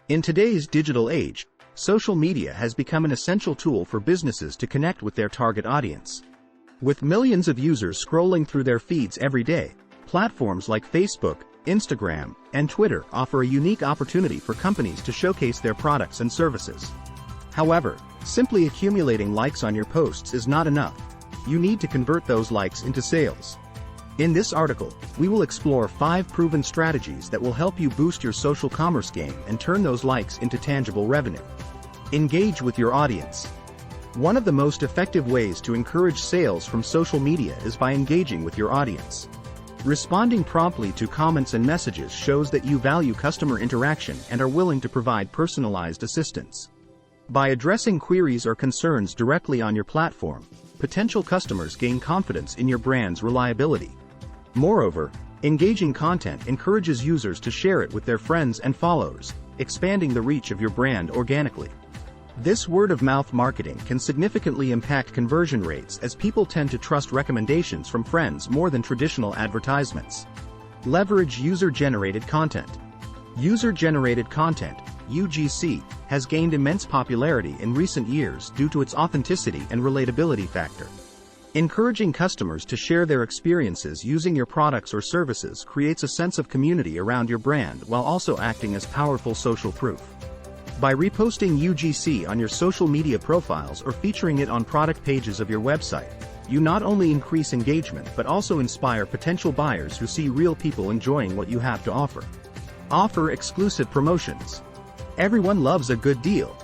In today's digital age, social media has become an essential tool for businesses to connect with their target audience. With millions of users scrolling through their feeds every day, platforms like Facebook, Instagram, and Twitter offer a unique opportunity for companies to showcase their products and services. However, simply accumulating likes on your posts is not enough. You need to convert those likes into sales. In this article, we will explore 5 proven strategies that will help you boost your social commerce game and turn those likes into tangible revenue. Engage with your audience. One of the most effective ways to encourage sales from social media is by engaging with your audience. Responding promptly to comments and messages shows that you value customer interaction and are willing to provide personalized assistance. By addressing queries or concerns directly on your platform, potential customers gain confidence in your brand's reliability. Moreover, engaging content encourages users to share it with their friends and followers, expanding the reach of your brand organically. This word-of-mouth marketing can significantly impact conversion rates as people tend to trust recommendations from friends more than traditional advertisements. Leverage user-generated content. User-generated content, UGC, has gained immense popularity in recent years due to its authenticity and relatability factor. Encouraging customers to share their experiences using your products or services creates a sense of community around your brand while also acting as powerful social proof. By reposting UGC on your social media profiles or featuring it on product pages of your website, you not only increase engagement but also inspire potential buyers who see real people enjoying what you have to offer. Offer exclusive promotions. Everyone loves a good deal.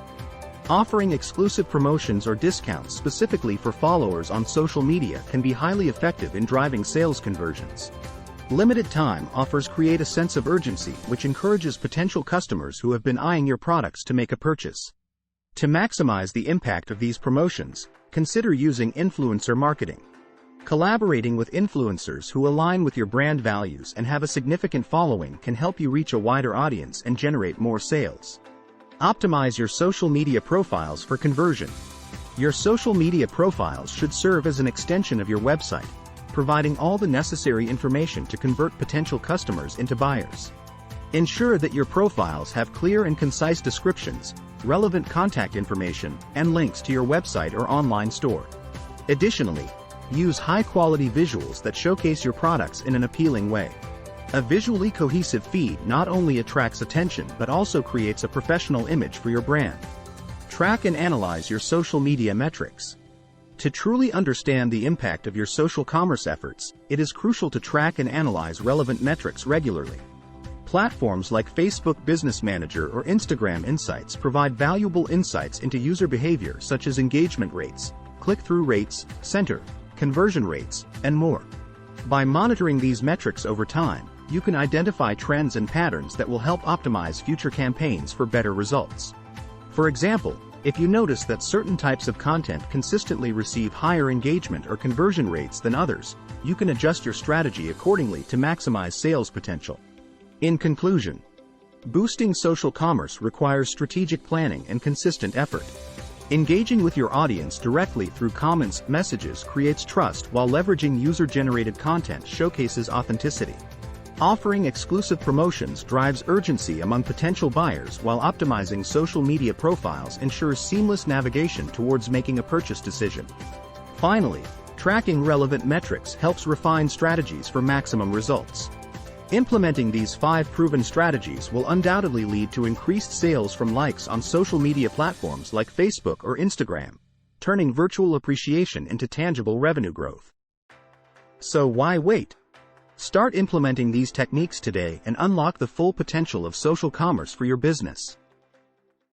Offering exclusive promotions or discounts specifically for followers on social media can be highly effective in driving sales conversions. Limited time offers create a sense of urgency which encourages potential customers who have been eyeing your products to make a purchase. To maximize the impact of these promotions, consider using influencer marketing. Collaborating with influencers who align with your brand values and have a significant following can help you reach a wider audience and generate more sales. Optimize your social media profiles for conversion. Your social media profiles should serve as an extension of your website, providing all the necessary information to convert potential customers into buyers. Ensure that your profiles have clear and concise descriptions, relevant contact information, and links to your website or online store. Additionally, use high-quality visuals that showcase your products in an appealing way. A visually cohesive feed not only attracts attention but also creates a professional image for your brand. Track and analyze your social media metrics. To truly understand the impact of your social commerce efforts, it is crucial to track and analyze relevant metrics regularly. Platforms like Facebook Business Manager or Instagram Insights provide valuable insights into user behavior such as engagement rates, click-through rates, conversion rates, and more. By monitoring these metrics over time, you can identify trends and patterns that will help optimize future campaigns for better results. For example, if you notice that certain types of content consistently receive higher engagement or conversion rates than others, you can adjust your strategy accordingly to maximize sales potential. In conclusion, boosting social commerce requires strategic planning and consistent effort. Engaging with your audience directly through comments, messages creates trust while leveraging user-generated content showcases authenticity. Offering exclusive promotions drives urgency among potential buyers while optimizing social media profiles ensures seamless navigation towards making a purchase decision. Finally, tracking relevant metrics helps refine strategies for maximum results. Implementing these 5 proven strategies will undoubtedly lead to increased sales from likes on social media platforms like Facebook or Instagram, turning virtual appreciation into tangible revenue growth. So why wait? Start implementing these techniques today and unlock the full potential of social commerce for your business.